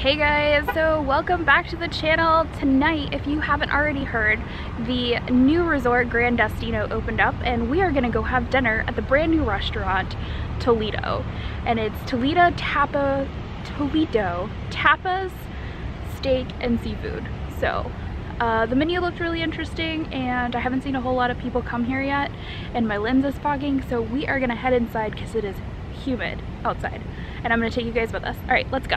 Hey guys, so welcome back to the channel. Tonight, if you haven't already heard, the new resort Grand Destino opened up and we are gonna go have dinner at the brand new restaurant Toledo, and it's Toledo Tapas, steak and seafood. So the menu looked really interesting and I haven't seen a whole lot of people come here yet and my lens is fogging, so we are gonna head inside because it is humid outside and I'm gonna take you guys with us. All right, let's go.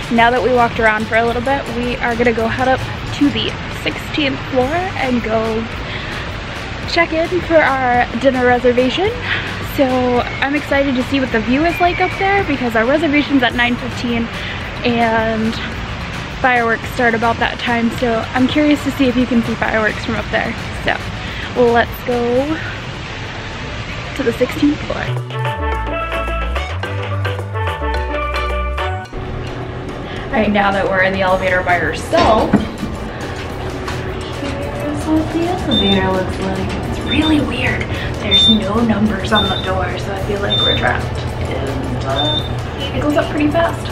Now that we walked around for a little bit, we are gonna go head up to the 16th floor and go check in for our dinner reservation. So I'm excited to see what the view is like up there because our reservation's at 9:15 and fireworks start about that time. So I'm curious to see if you can see fireworks from up there. So let's go to the 16th floor. Right now that we're in the elevator by ourselves, here's what the elevator looks like. It's really weird. There's no numbers on the door, so I feel like we're trapped. And it goes up pretty fast.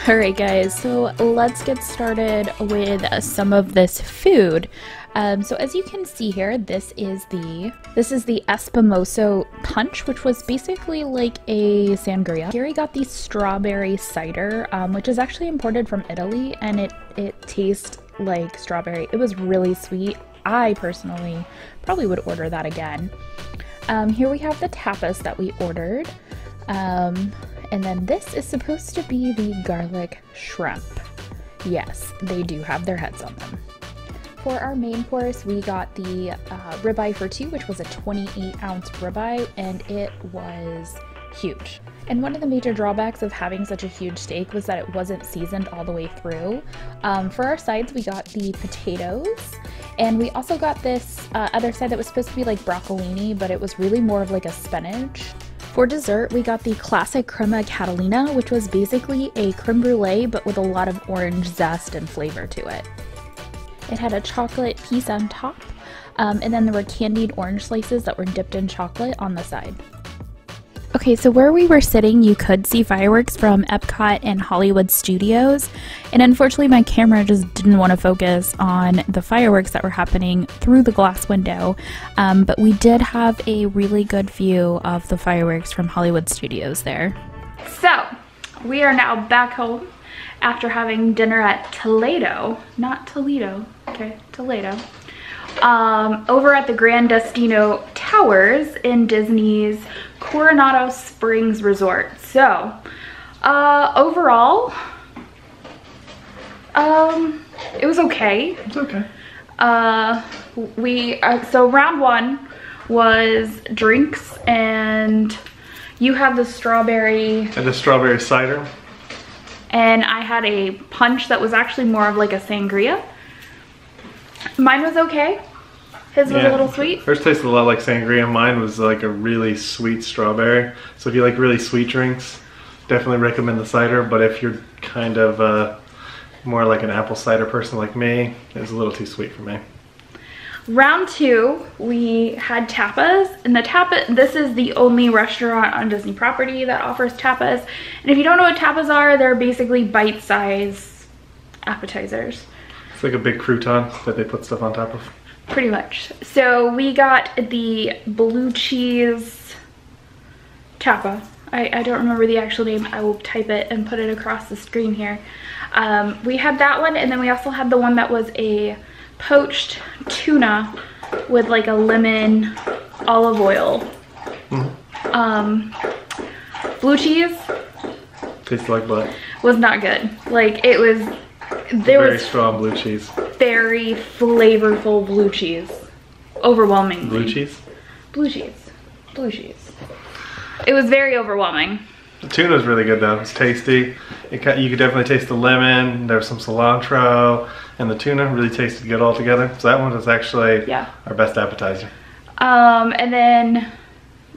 Alright guys, so let's get started with some of this food. So as you can see here, this is the Espumoso punch, which was basically like a sangria. Gary got the strawberry cider, which is actually imported from Italy, and it tastes like strawberry. It was really sweet. I personally probably would order that again. Here we have the tapas that we ordered. And then this is supposed to be the garlic shrimp. Yes, they do have their heads on them. For our main course, we got the ribeye for two, which was a 28-ounce ribeye, and it was huge. And one of the major drawbacks of having such a huge steak was that it wasn't seasoned all the way through. For our sides, we got the potatoes, and we also got this other side that was supposed to be like broccolini, but it was really more of like a spinach. For dessert, we got the classic crema catalina, which was basically a creme brulee, but with a lot of orange zest and flavor to it. It had a chocolate piece on top, and then there were candied orange slices that were dipped in chocolate on the side. Okay, so where we were sitting, you could see fireworks from Epcot and Hollywood Studios, and unfortunately my camera just didn't want to focus on the fireworks that were happening through the glass window, but we did have a really good view of the fireworks from Hollywood Studios there. So, we are now back home after having dinner at Toledo, not Toledo, okay, Toledo, over at the Grand Destino Towers in Disney's Coronado Springs Resort. So, overall, it was okay. It's okay. So round one was drinks and You had the strawberry. And the strawberry cider. And I had a punch that was actually more of like a sangria. Mine was okay. His was a little sweet. Hers tasted a lot like sangria. Mine was like a really sweet strawberry. So if you like really sweet drinks, definitely recommend the cider. But if you're kind of more like an apple cider person like me, it was a little too sweet for me. Round 2, we had tapas, and this is the only restaurant on Disney property that offers tapas. And if you don't know what tapas are, they're basically bite-sized appetizers. It's like a big crouton that they put stuff on top of. Pretty much. So we got the blue cheese tapa. I don't remember the actual name. I will type it and put it across the screen here. We had that one, and then we also had the one that was a poached tuna with like a lemon olive oil. Blue cheese tastes like butt. Was not good. Like it was very strong blue cheese. Very flavorful blue cheese. Overwhelmingly. Blue cheese? Blue cheese. Blue cheese. It was very overwhelming. The tuna was really good though. It's tasty. You could definitely taste the lemon. There was some cilantro, and the tuna really tasted good all together. So that one was actually our best appetizer. And then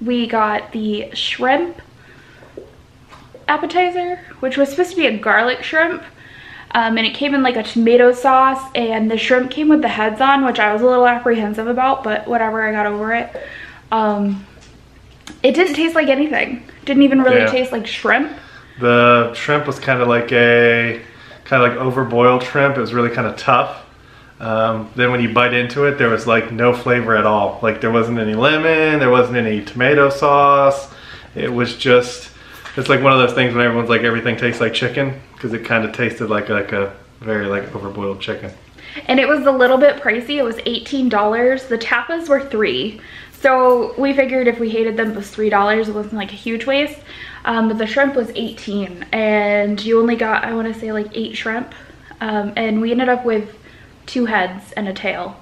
we got the shrimp appetizer, which was supposed to be a garlic shrimp. And it came in like a tomato sauce, and the shrimp came with the heads on, which I was a little apprehensive about, but whatever, I got over it. It didn't taste like anything. Didn't even really taste like shrimp. The shrimp was kind of like overboiled shrimp. It was really kind of tough. Then when you bite into it, there was like no flavor at all. Like there wasn't any lemon, there wasn't any tomato sauce. It was just, it's like one of those things when everyone's like everything tastes like chicken, because it kind of tasted like a very like overboiled chicken. And it was a little bit pricey. It was $18. The tapas were $3. So we figured if we hated them, it was $3. It wasn't like a huge waste. But the shrimp was $18, and you only got, I want to say, like 8 shrimp. And we ended up with 2 heads and a tail.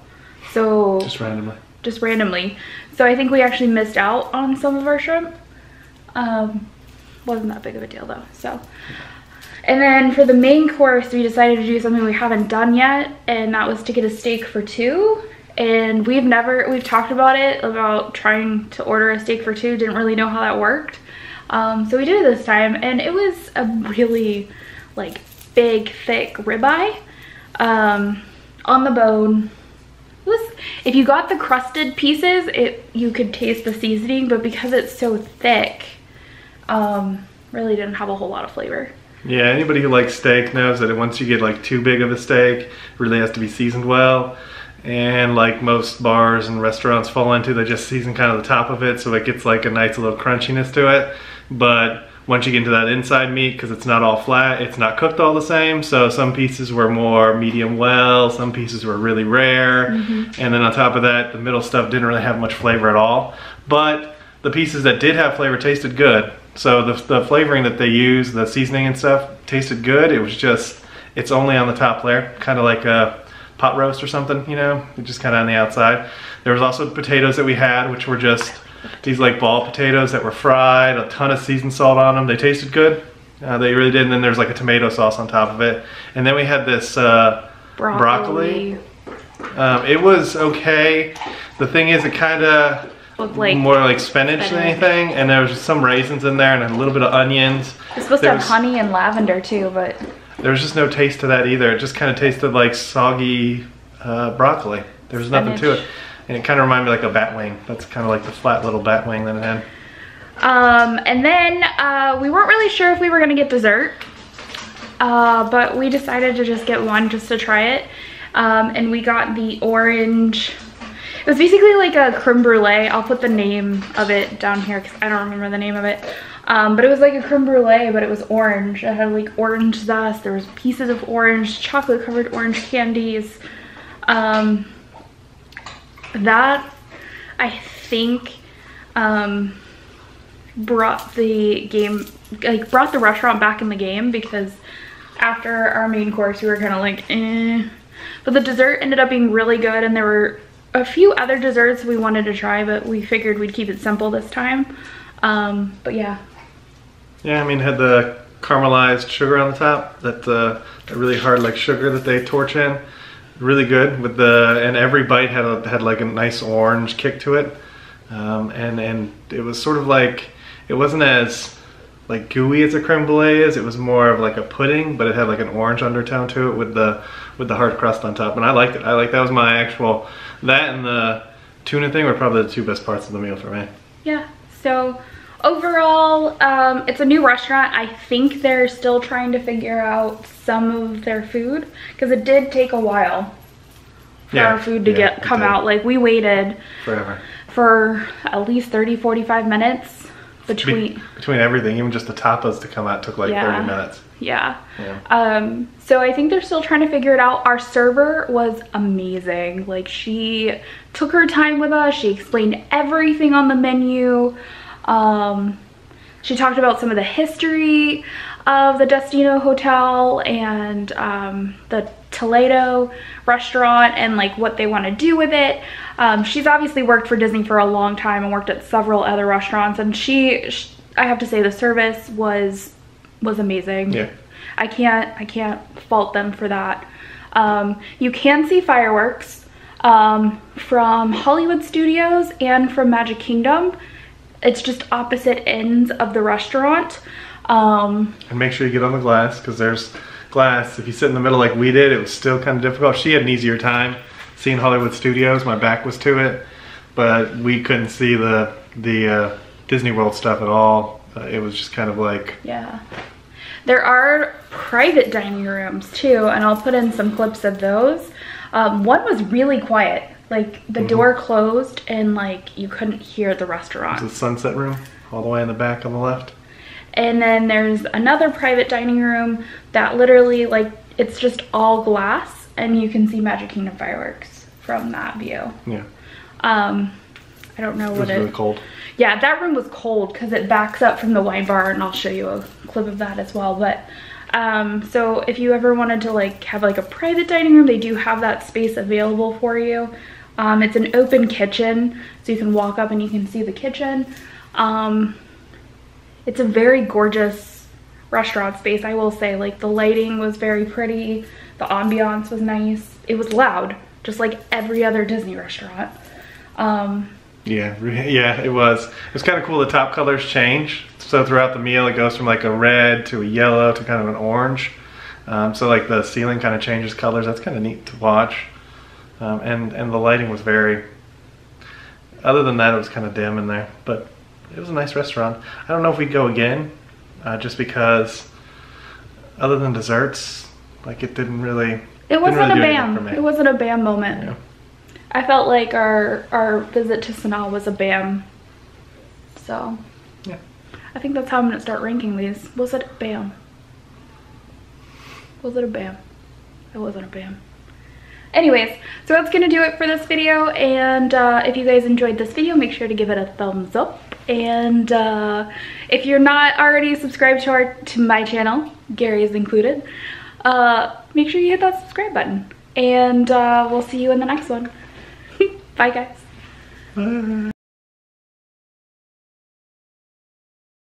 So just randomly. Just randomly. So I think we actually missed out on some of our shrimp. Wasn't that big of a deal though. So, and then for the main course, we decided to do something we haven't done yet, and that was to get a steak for 2. And we've talked about it, about trying to order a steak for 2, didn't really know how that worked. So we did it this time, and it was a really like big, thick ribeye on the bone. It was, if you got the crusted pieces, you could taste the seasoning, but because it's so thick, really didn't have a whole lot of flavor. Yeah, anybody who likes steak knows that once you get like too big of a steak, it really has to be seasoned well. And like most bars and restaurants fall into, they just season kind of the top of it, so it gets like a nice little crunchiness to it. But once you get into that inside meat, because it's not all flat, it's not cooked all the same. So some pieces were more medium well, some pieces were really rare. And then on top of that, the middle stuff didn't really have much flavor at all. But the pieces that did have flavor tasted good. So the flavoring that they used, the seasoning and stuff, tasted good. It was just, it's only on the top layer, kind of like a pot roast or something, you know, just kind of on the outside. There was also potatoes that we had, which were just these like ball potatoes that were fried, a ton of seasoned salt on them. They tasted good. They really did. And then there's like a tomato sauce on top of it. And then we had this broccoli. It was okay. The thing is, it kind of looked like more like spinach than anything. And there was just some raisins in there and a little bit of onions. It's supposed to have honey and lavender too, but there was just no taste to that either. It just kind of tasted like soggy broccoli. There was nothing to it. And it kind of reminded me like a bat wing. That's kind of like the flat little bat wing that it had. And then we weren't really sure if we were going to get dessert. But we decided to just get one just to try it. And we got the orange. It was basically like a creme brulee. I'll put the name of it down here because I don't remember the name of it. But it was like a creme brulee, but it was orange. It had like orange zest. There was pieces of orange, chocolate covered orange candies. That I think brought the restaurant back in the game, because after our main course we were kind of like eh. But the dessert ended up being really good, and there were a few other desserts we wanted to try, but we figured we'd keep it simple this time. But yeah. Yeah, I mean, it had the caramelized sugar on the top, that really hard like sugar that they torch in. Really good with and every bite had like a nice orange kick to it, and it was sort of like, it wasn't as like gooey as a creme brulee is. It was more of like a pudding, but it had like an orange undertone to it with the hard crust on top, and I liked it. That was my actual, that and the tuna thing were probably the two best parts of the meal for me. Yeah. So overall, it's a new restaurant. I think they're still trying to figure out some of their food, because it did take a while for our food to come out. Like, we waited forever for at least 30-45 minutes between everything. Even just the tapas to come out took like 30 minutes. Yeah. So I think they're still trying to figure it out. Our server was amazing. Like, she took her time with us. She explained everything on the menu. She talked about some of the history of the Destino Hotel and the Toledo restaurant and like what they want to do with it. She's obviously worked for Disney for a long time and worked at several other restaurants, and I have to say the service was amazing. Yeah. I can't fault them for that. You can see fireworks from Hollywood Studios and from Magic Kingdom. It's just opposite ends of the restaurant. And make sure you get on the glass, because there's glass. If you sit in the middle like we did, it was still kind of difficult. She had an easier time seeing Hollywood Studios. My back was to it, but we couldn't see the Disney World stuff at all. It was just kind of like... Yeah. There are private dining rooms too, and I'll put in some clips of those. One was really quiet. Like, the door closed and like you couldn't hear the restaurant. It's a sunset room all the way in the back on the left. And then there's another private dining room that literally, like, it's just all glass and you can see Magic Kingdom fireworks from that view. Yeah. I don't know what it was. Really cold. Yeah, that room was cold because it backs up from the wine bar, and I'll show you a clip of that as well. But so if you ever wanted to like have like a private dining room, they do have that space available for you. It's an open kitchen, so you can walk up and you can see the kitchen. It's a very gorgeous restaurant space, I will say. Like, the lighting was very pretty, the ambiance was nice. It was loud, just like every other Disney restaurant. Yeah, it was. It was kind of cool. The top colors change. So throughout the meal, it goes from like a red to a yellow to kind of an orange. So like the ceiling kind of changes colors. That's kind of neat to watch. And the lighting was very, other than that, it was kind of dim in there, but it was a nice restaurant. I don't know if we'd go again, just because other than desserts, like, it didn't really, it wasn't a BAM. It wasn't a BAM moment. Yeah. I felt like our visit to Sanaa was a BAM. So yeah, I think that's how I'm gonna start ranking these. Was it a BAM? Was it a BAM? It wasn't a BAM. Anyways, so that's gonna do it for this video, and if you guys enjoyed this video, make sure to give it a thumbs up. And if you're not already subscribed to my channel, Gary is included, make sure you hit that subscribe button, and we'll see you in the next one. Bye guys. Bye.